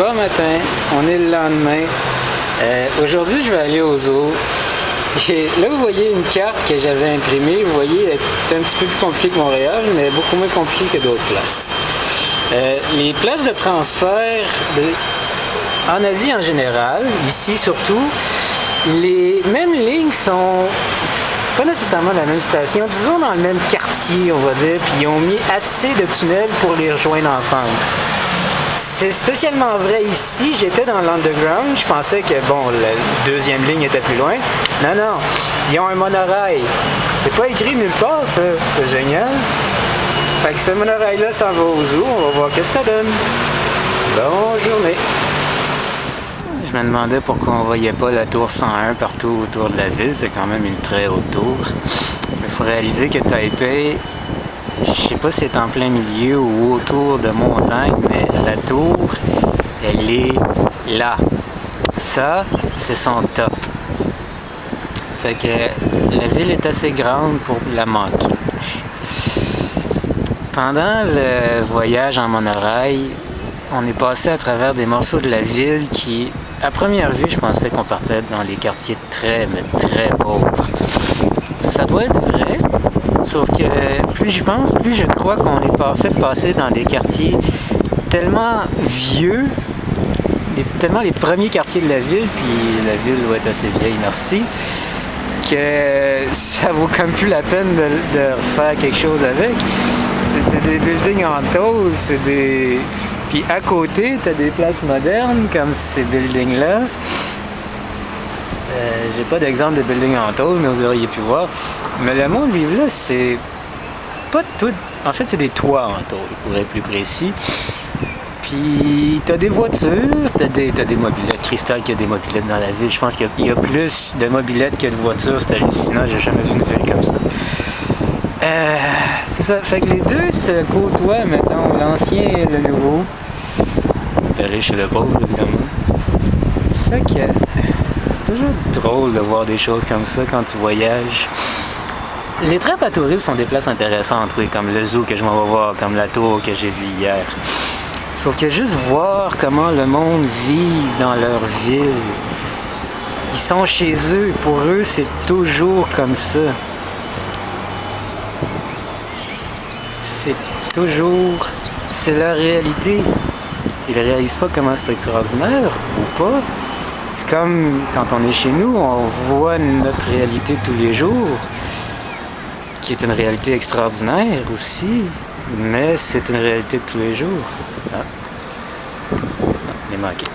Bon matin, on est le lendemain. Aujourd'hui, je vais aller au zoo. Et là, vous voyez une carte que j'avais imprimée. Vous voyez, elle est un petit peu plus compliquée que Montréal, mais beaucoup moins compliquée que d'autres places. Les places de transfert en Asie en général, ici surtout, les mêmes lignes sont pas nécessairement la même station, disons dans le même quartier, on va dire, puis ils ont mis assez de tunnels pour les rejoindre ensemble. C'est spécialement vrai ici, j'étais dans l'underground, je pensais que, bon, la deuxième ligne était plus loin. Non, non, ils ont un monorail. C'est pas écrit nulle part, ça, c'est génial. Fait que ce monorail-là s'en va au zoo, on va voir ce que ça donne. Bonne journée. Je me demandais pourquoi on voyait pas la tour 101 partout autour de la ville, c'est quand même une très haute tour. Mais il faut réaliser que Taipei, je sais pas si c'est en plein milieu ou autour de montagne, mais la tour, elle est là. Ça, c'est son top. Fait que la ville est assez grande pour la manquer. Pendant le voyage en monorail, on est passé à travers des morceaux de la ville qui, à première vue, je pensais qu'on partait dans des quartiers très, mais très pauvres. Ça doit être vrai, sauf que plus j'y pense, plus je crois qu'on est fait passer dans des quartiers tellement vieux, tellement les premiers quartiers de la ville, puis la ville doit être assez vieille, merci, que ça vaut comme plus la peine de refaire quelque chose avec. C'est des buildings en tôle, c'est des... Puis à côté, t'as des places modernes comme ces buildings-là. J'ai pas d'exemple de buildings en tôle, mais vous auriez pu voir. Mais le monde vive là, c'est pas tout... En fait, c'est des toits en tôle, pour être plus précis. Puis t'as des voitures, t'as des mobylettes. Cristal qui a des mobylettes dans la ville. Je pense qu'il y a plus de mobylettes que de voitures. C'est hallucinant, j'ai jamais vu une ville comme ça. C'est ça, fait que les deux se côtoient, mettons, l'ancien et le nouveau. Le riche et le pauvre, évidemment. Fait que c'est toujours drôle de voir des choses comme ça quand tu voyages. Les trappes à touristes sont des places intéressantes, oui, comme le zoo que je m'en vais voir, comme la tour que j'ai vue hier. Sauf que juste voir comment le monde vit dans leur ville. Ils sont chez eux, pour eux, c'est toujours comme ça. C'est toujours... C'est leur réalité. Ils ne réalisent pas comment c'est extraordinaire ou pas. C'est comme quand on est chez nous, on voit notre réalité tous les jours, qui est une réalité extraordinaire aussi, mais c'est une réalité de tous les jours. Il est manqué.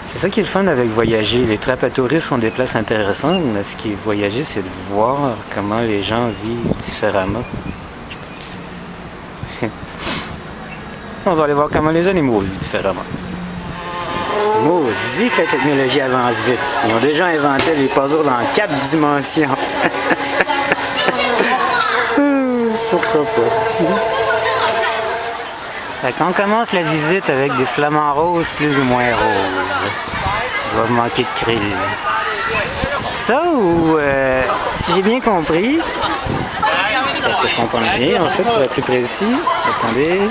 C'est ça qui est le fun avec voyager. Les trappes à touristes sont des places intéressantes, mais ce qui est voyager, c'est de voir comment les gens vivent différemment. On va aller voir comment les animaux vivent différemment. Maudit que la technologie avance vite. Ils ont déjà inventé les puzzles dans 4 dimensions. Pourquoi pas? Fait qu'on commence la visite avec des flamants roses plus ou moins roses. Il va manquer de krill. Ça ou, si j'ai bien compris, parce que je comprends bien, en fait, pour être plus précis, attendez.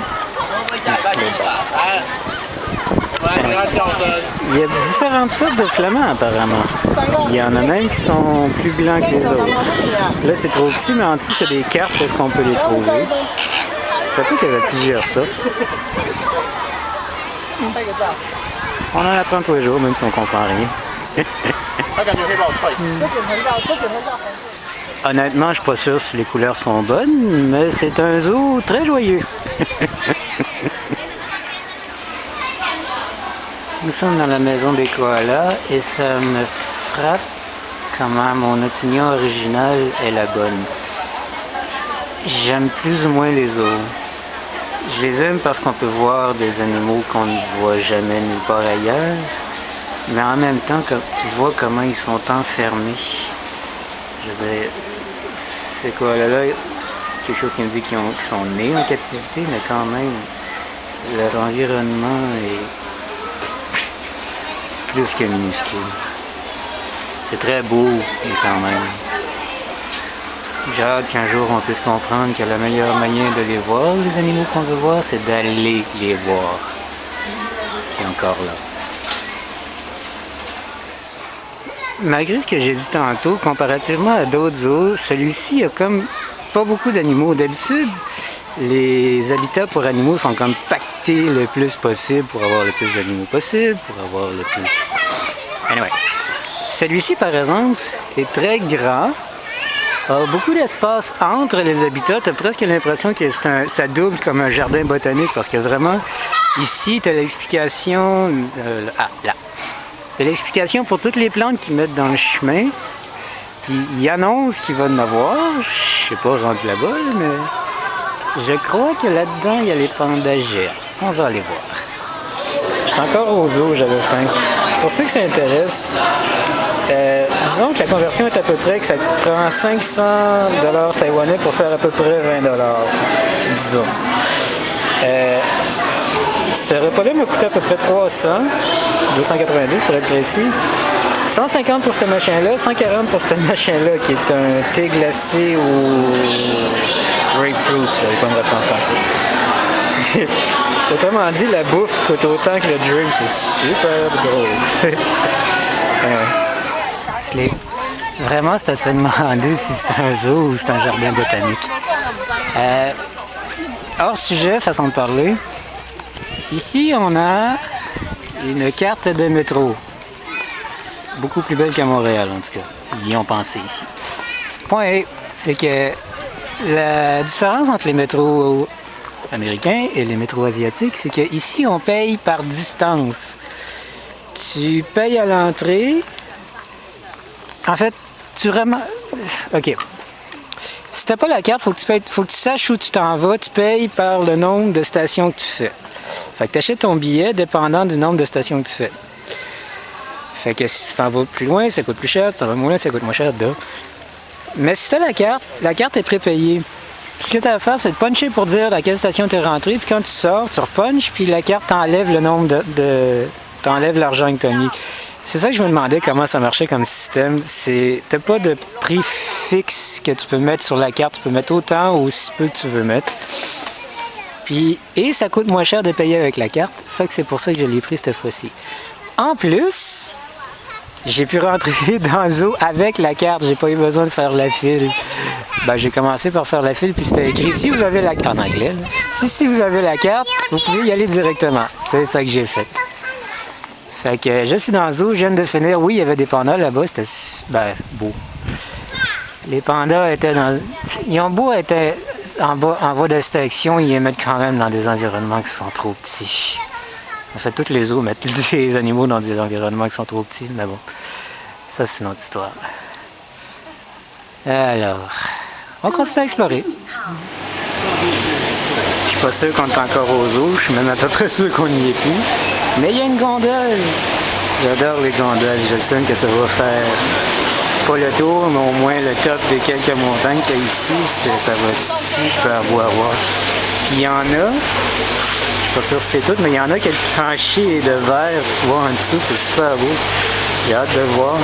Il y a différentes sortes de flamands apparemment. Il y en a même qui sont plus blancs que les autres. Là c'est trop petit, mais en dessous c'est des cartes, est-ce qu'on peut les trouver? Je savais qu'il y avait plusieurs sortes. On en apprend tous les jours, même si on comprend rien. Honnêtement, je suis pas sûr si les couleurs sont bonnes, mais c'est un zoo très joyeux. Nous sommes dans la maison des koalas et ça me frappe comment mon opinion originale est la bonne. J'aime plus ou moins les zoos. Je les aime parce qu'on peut voir des animaux qu'on ne voit jamais nulle part ailleurs, mais en même temps, quand tu vois comment ils sont enfermés, je veux dire, ces koalas-là, quelque chose qui me dit qu'ils sont nés en captivité, mais quand même, leur environnement est plus que minuscule. C'est très beau, mais quand même. J'ai hâte qu'un jour on puisse comprendre que la meilleure manière de les voir, les animaux qu'on veut voir, c'est d'aller les voir. encore là. Malgré ce que j'ai dit tantôt, comparativement à d'autres zoos, celui-ci a comme pas beaucoup d'animaux. D'habitude, les habitats pour animaux sont comme pactés le plus possible pour avoir le plus d'animaux possible, pour avoir le plus... Anyway. Celui-ci, par exemple, est très grand, a beaucoup d'espace entre les habitats. Tu as presque l'impression que ça double comme un jardin botanique parce que vraiment, ici, tu as l'explication... là. Tu as l'explication pour toutes les plantes qu'ils mettent dans le chemin. Puis il annonce qu'il va en avoir. Je sais pas rendu là-bas, mais je crois que là-dedans, il y a les pandas géants. On va aller voir. Je suis encore au zoo, j'avais faim. Pour ceux que ça intéresse, disons que la conversion est à peu près que ça prend 500 $ taïwanais pour faire à peu près 20 $, disons. Ce repas-là m'a coûté à peu près 290 pour être précis. 150 pour ce machin-là, 140 pour ce machin-là, qui est un thé glacé au grapefruit, je vais pas me rappeler en français. Autrement dit, la bouffe coûte autant que le drink, c'est super drôle. Vraiment, c'est à se demander si c'est un zoo ou c'est un jardin botanique. Hors sujet, façon de parler. Ici, on a une carte de métro. Beaucoup plus belle qu'à Montréal, en tout cas. Ils y ont pensé ici. Point A, c'est que la différence entre les métros américains et les métros asiatiques, c'est qu'ici, on paye par distance. Tu payes à l'entrée. En fait, tu vraiment... OK. Si t'as pas la carte, faut que tu saches où tu t'en vas. Tu payes par le nombre de stations que tu fais. Fait que tu achètes ton billet dépendant du nombre de stations que tu fais. Fait que si tu t'en vas plus loin, ça coûte plus cher. Si tu t'en vas moins loin, ça coûte moins cher. Mais si tu as la carte est prépayée. Ce que tu as à faire, c'est de puncher pour dire à quelle station tu es rentré. Puis quand tu sors, tu repunches, puis la carte t'enlève le nombre t'enlève l'argent que tu as mis. C'est ça que je me demandais comment ça marchait comme système. T'as pas de prix fixe que tu peux mettre sur la carte. Tu peux mettre autant ou aussi peu que tu veux mettre. Et ça coûte moins cher de payer avec la carte. Fait que c'est pour ça que je l'ai pris cette fois-ci. En plus, j'ai pu rentrer dans le zoo avec la carte. J'ai pas eu besoin de faire la file. J'ai commencé par faire la file, puis c'était écrit si vous avez la carte en anglais. Là. Si vous avez la carte, vous pouvez y aller directement. C'est ça que j'ai fait. Fait que je suis dans le zoo, je viens de finir. Oui, il y avait des pandas là-bas, c'était beau. Les pandas étaient dans... Ils ont beau être en voie d'extinction, ils les mettent quand même dans des environnements qui sont trop petits. En fait, toutes les zoos mettent les animaux dans des environnements qui sont trop petits, mais bon, ça c'est une autre histoire. Alors, on continue à explorer. Je suis pas sûr qu'on est encore au zoo, je suis même à peu près sûr qu'on n'y est plus. Mais il y a une gondole. J'adore les gondoles, je sais que ça va faire pas le tour, mais au moins le top des quelques montagnes qu'il y a ici, ça va être super beau à voir. Puis il y en a, je suis pas sûr si c'est tout, mais il y en a qui est penché et de verre, tu vois en dessous, c'est super beau. J'ai hâte de voir.